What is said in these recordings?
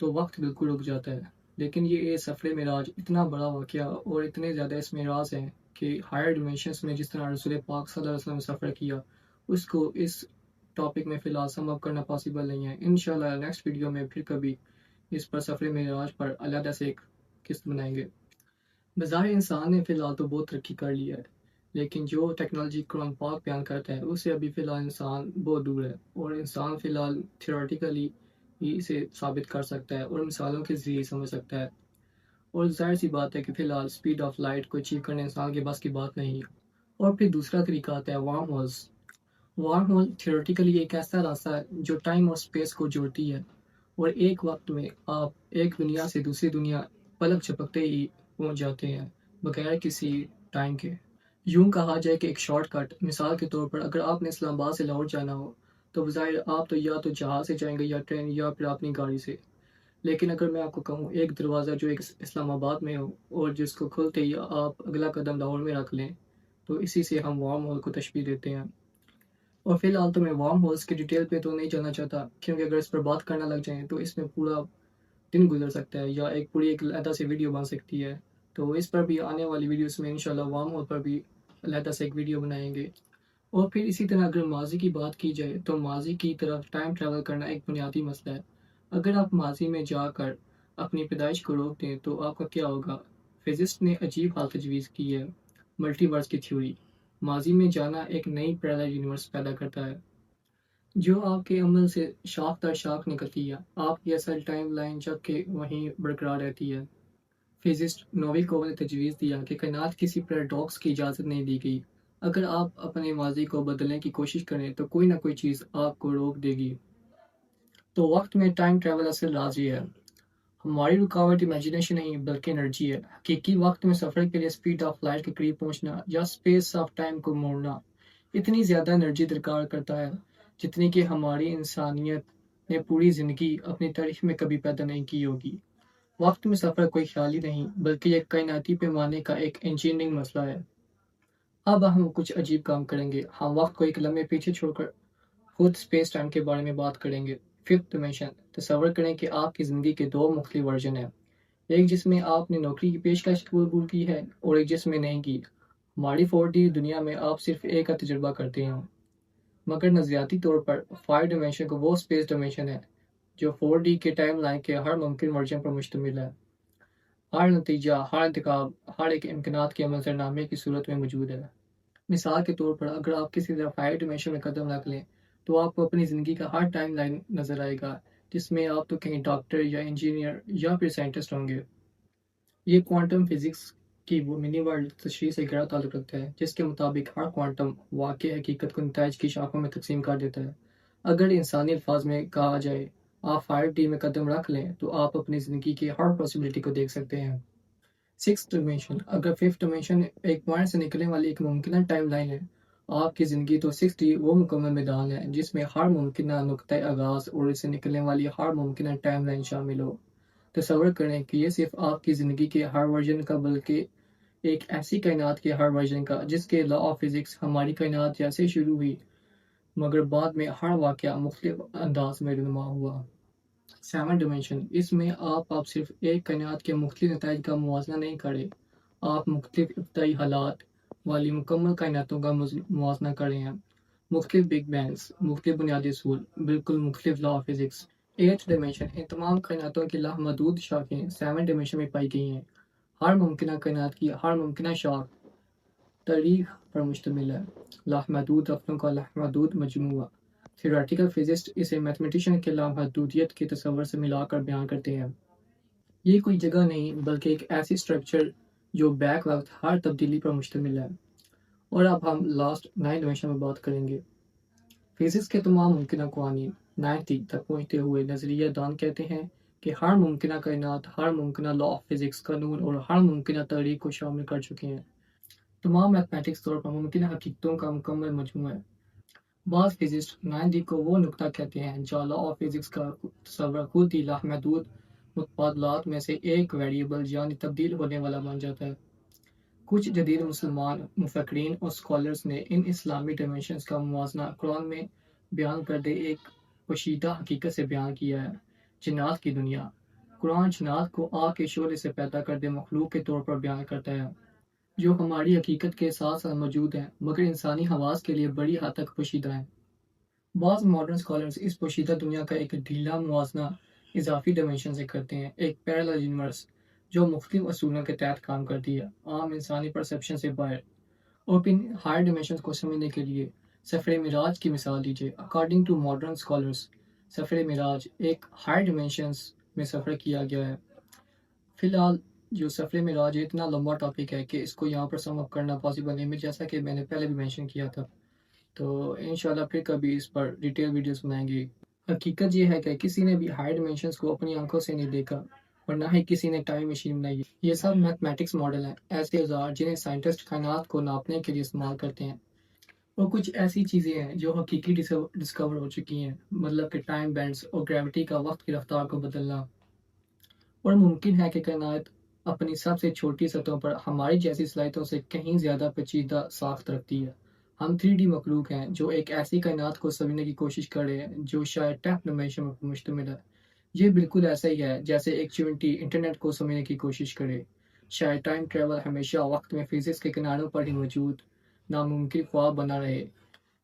تو وقت بالکل رک جاتا ہے۔ لیکن یہ سفر معراج اتنا بڑا واقعہ اور اتنے زیادہ اس میں راز ہیں کہ ہائر ڈیمینشنز میں جس طرح رسول پاک صلی اللہ علیہ وسلم نے سفر کیا، اس کو اس ٹاپک میں فی الحال سم اپ کرنا پاسبل نہیں ہے۔ انشاءاللہ نیکسٹ ویڈیو میں پھر کبھی اس پر سفر معراج پر علیحدہ سے ایک قسط بنائیں گے۔ بظاہر انسان نے فی الحال تو بہت ترقی کر لی ہے، لیکن جو ٹیکنالوجی قرآن پاک بیان کرتا ہے اس سے ابھی فی الحال انسان بہت دور ہے، اور انسان فی الحال تھیوریٹیکلی ہی اسے ثابت کر سکتا ہے اور مثالوں کے ذریعے سمجھ سکتا ہے، اور ظاہر سی بات ہے کہ فی الحال اسپیڈ آف لائٹ کو اچیو کرنا انسان کے بس کی بات نہیں ہے۔ اور پھر دوسرا طریقہ آتا ہے warm holes. Warm whole theoretically ایک ایسا راستہ ہے جو ٹائم اور اسپیس کو جوڑتی ہے، اور ایک وقت میں آپ ایک دنیا سے دوسری دنیا پلک جھپکتے ہی پہنچ جاتے ہیں بغیر کسی ٹائم کے۔ یوں کہا جائے کہ ایک شارٹ کٹ، مثال کے طور پر اگر آپ نے اسلام آباد سے لاہور جانا ہو تو بظاہر آپ تو یا تو جہاز سے جائیں گے یا ٹرین یا پھر اپنی گاڑی سے، لیکن اگر میں آپ کو کہوں ایک دروازہ جو ایک اسلام آباد میں ہو اور جس کو کھلتے ہی آپ اگلا قدم لاہور میں رکھ لیں، تو اسی سے ہم وارم ہول کو تشبیہ دیتے ہیں۔ اور فی الحال تو میں وارم ہولز کی ڈیٹیل پہ تو نہیں جانا چاہتا، کیونکہ اگر اس پر بات کرنا لگ جائیں تو اس میں پورا دن گزر سکتا ہے یا ایک پوری ایک علیحدہ سے ویڈیو بن سکتی ہے، تو اس پر بھی آنے والی ویڈیوز میں انشاءاللہ وارم ہول پر بھی علیحدہ سے ایک ویڈیو بنائیں گے۔ اور پھر اسی طرح اگر ماضی کی بات کی جائے تو ماضی کی طرف ٹائم ٹریول کرنا ایک بنیادی مسئلہ ہے۔ اگر آپ ماضی میں جا کر اپنی پیدائش کو روک دیں تو آپ کا کیا ہوگا؟ فزسٹ نے عجیب حال تجویز کی ہے، ملٹی ورس کی تھیوری۔ ماضی میں جانا ایک نئی پیرالل یونیورس پیدا کرتا ہے جو آپ کے عمل سے شاخ در شاخ نکلتی ہے، آپ کی اصل ٹائم لائن جب کہ وہیں برقرار رہتی ہے۔ فزسٹ نوویکوف نے تجویز دیا کہ کائنات کسی پیراڈاکس کی اجازت نہیں دی گئی، اگر آپ اپنے ماضی کو بدلنے کی کوشش کریں تو کوئی نہ کوئی چیز آپ کو روک دے گی۔ تو وقت میں ٹائم ٹریول اصل راز یہ ہے، ہماری رکاوٹ امیجنیشن نہیں بلکہ انرجی ہے۔ حقیقی وقت میں سفر کے لیے اسپیڈ آف لائٹ کے قریب پہنچنا یا اسپیس آف ٹائم کو موڑنا اتنی زیادہ انرجی درکار کرتا ہے جتنی کہ ہماری انسانیت نے پوری زندگی اپنی تاریخ میں کبھی پیدا نہیں کی ہوگی۔ وقت میں سفر کوئی خیالی نہیں بلکہ ایک کائناتی پیمانے کا ایک انجینئرنگ مسئلہ ہے۔ اب ہم کچھ عجیب کام کریں گے، ہم وقت کو ایک لمحے پیچھے چھوڑ کر خود اسپیس ٹائم کے بارے میں بات کریں گے۔ ففتھ ڈائمینشن، تصور کریں کہ آپ کی زندگی کے دو مختلف ورژن ہیں، ایک جس میں آپ نے نوکری کی پیشکش قبول کی ہے اور ایک جس میں نہیں کی۔ ہماری 4D دنیا میں آپ صرف ایک کا تجربہ کرتے ہیں، مگر نظریاتی طور پر 5 ڈائمینشن کو وہ اسپیس ڈائمینشن ہے جو 4D کے ٹائم لائن کے ہر ممکن ورژن پر مشتمل ہے۔ ہر نتیجہ، ہر انتخاب، ہر ایک امکانات کے منظرنامے کی صورت میں موجود ہے۔ مثال کے طور پر اگر آپ کسی طرح 5 ڈائمینشن میں قدم رکھ لیں تو آپ کو اپنی زندگی کا ہر ٹائم لائن نظر آئے گا جس میں آپ تو کہیں ڈاکٹر یا انجینئر یا پھر سائنٹسٹ ہوں گے۔ یہ کوانٹم فزکس کی وہ منی ورلڈ تشریح سے گہرا تعلق رکھتا ہے جس کے مطابق ہر کوانٹم واقع حقیقت کو نتائج کی شاخوں میں تقسیم کر دیتا ہے۔ اگر انسانی الفاظ میں کہا جائے آپ 5D میں قدم رکھ لیں تو آپ اپنی زندگی کی ہر پاسبلٹی کو دیکھ سکتے ہیں۔ 6 ڈائمینشن، اگر 5th ڈائمینشن ایک پوائنٹ سے نکلنے والی ایک ممکنہ ٹائم لائن ہے، آپ کی زندگی تو 6D وہ مکمل میدان ہے جس میں ہر ممکنہ نقطۂ آغاز اور اس سے نکلنے والی ہر ممکنہ ٹائم لائن شامل ہو۔ تصور کریں کہ یہ صرف آپ کی زندگی کے ہر ورژن کا بلکہ ایک ایسی کائنات کے ہر ورژن کا جس کے لا آف فزکس ہماری کائنات جیسے شروع ہوئی مگر بعد میں ہر واقعہ مختلف انداز میں رونما ہوا۔ 7 ڈائمینشن، اس میں آپ صرف ایک کائنات کے مختلف نتائج کا موازنہ نہیں کریں، آپ مختلف ابتدائی حالات والی مکمل کائناتوں کا موازنہ کر رہے ہیں، مختلف بگ بینگز، مختلف بنیادی اصول، بالکل مختلف لا آف فزکس۔ 8 ڈائمینشن، ان تمام کائناتوں کی لامحدود شاخیں 7 ڈائمینشن میں پائی گئی ہیں، ہر ممکنہ کائنات کی ہر ممکنہ شاخ تاریخ پر مشتمل ہے، لامحدود رفتوں کا لامحدود مجموعہ۔ تھیوریٹیکل فزسٹ اسے میتھمیٹیشین کے لامحدودیت کے تصور سے ملا کر بیان کرتے ہیں۔ یہ کوئی جگہ نہیں بلکہ ایک ایسی اسٹرکچر جو بیک وقت ہر تبدیلی پر مشتمل ہے۔ اور اب ہم لاسٹ 9 ڈائمینشن میں بات کریں گے۔ فزکس کے تمام ممکنہ قوانین 9 تک پہنچتے ہوئے نظریہ دان کہتے ہیں کہ ہر ممکنہ کائنات ہر ممکنہ لا آف فزکس قانون اور ہر ممکنہ تاریخ کو شامل کر چکے ہیں۔ تمام میتھمیٹکس طور پر ممکنہ حقیقتوں کا مکمل مجموعہ ہے۔ بعض فزسٹ 9D کو وہ نقطہ کہتے ہیں جہاں لا آف فزکس کا تصور خود ہی لامحدود متبادلات میں سے ایک ویریبل یعنی تبدیل ہونے والا بن جاتا ہے۔ کچھ جدید مسلمان مفکرین اور اسکالرز نے ان اسلامی ڈائمینشنز کا موازنہ قرآن میں بیان کردہ ایک پوشیدہ حقیقت سے بیان کیا ہے، جنات کی دنیا۔ قرآن جنات کو آگ کے شعلے سے پیدا کردہ مخلوق کے طور پر بیان کرتا ہے، جو ہماری حقیقت کے ساتھ ساتھ موجود ہیں مگر انسانی حواس کے لیے بڑی حد تک پوشیدہ ہیں۔ بعض ماڈرن اسکالرز اس پوشیدہ دنیا کا ایک ڈھیلا موازنہ اضافی ڈائمینشن سے کرتے ہیں، ایک پیرالل یونیورس جو مختلف اصولوں کے تحت کام کرتی ہے، عام انسانی پرسیپشن سے باہر۔ اوپن ہائر ڈائمینشنز کو سمجھنے کے لیے سفر معراج کی مثال دیجیے۔ اکارڈنگ ٹو ماڈرن اسکالرز، سفر معراج ایک ہائر ڈائمینشنز میں سفر کیا گیا ہے۔ فی الحال جو سفر معراج اتنا لمبا ٹاپک ہے کہ اس کو یہاں پر سم اپ کرنا پاسبل نہیں ہے، جیسا کہ میں نے پہلے بھی مینشن کیا تھا، تو انشاءاللہ پھر کبھی اس پر ڈیٹیل ویڈیوز بنائیں گے۔ حقیقت یہ ہے کہ کسی نے بھی ہائر ڈائمینشنز کو اپنی آنکھوں سے نہیں دیکھا اور نہ ہی کسی نے ٹائم مشین بنائی ہے۔ یہ سب میتھمیٹکس ماڈل ہیں، ایسے اوزار جنہیں سائنٹسٹ کائنات کو ناپنے کے لیے استعمال کرتے ہیں، اور کچھ ایسی چیزیں ہیں جو حقیقی ڈسکور ہو چکی ہیں، مطلب کہ ٹائم بینڈز اور گریوٹی کا وقت کی رفتار کو بدلنا، اور ممکن ہے کہ کائنات اپنی سب سے چھوٹی سطحوں پر ہماری جیسی صلاحیتوں سے کہیں زیادہ پیچیدہ ساخت رکھتی ہے۔ ہم 3D مخلوق ہیں جو ایک ایسی کائنات کو سمجھنے کی کوشش کر رہے ہیں جو شاید 10 ڈائمینشن پر مشتمل ہے۔ یہ بالکل ایسا ہی ہے جیسے ایک چیونٹی انٹرنیٹ کو سمجھنے کی کوشش کرے۔ شاید ٹائم ٹریول ہمیشہ وقت میں فزکس کے کناروں پر ہی موجود ناممکن خواب بنا رہے،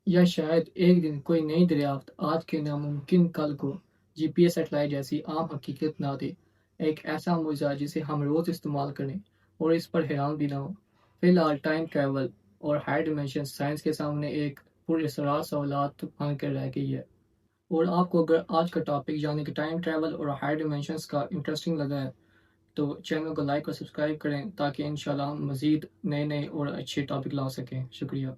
یا شاید ایک دن کوئی نئی دریافت آج کے ناممکن کل کو GPS سیٹلائٹ جیسی عام حقیقت نہ دے، ایک ایسا معجزہ جسے ہم روز استعمال کریں اور اس پر حیران بھی نہ ہو۔ فی الحال ٹائم ٹریول اور ہائر ڈائمینشن سائنس کے سامنے ایک پراسرار سوالات بن کر رہ گئی ہے، اور آپ کو اگر آج کا ٹاپک یعنی کہ ٹائم ٹریول اور ہائر ڈائمینشنز کا انٹرسٹنگ لگا ہے تو چینل کو لائک اور سبسکرائب کریں تاکہ انشاءاللہ ہم مزید نئے اور اچھے ٹاپک لا سکیں۔ شکریہ۔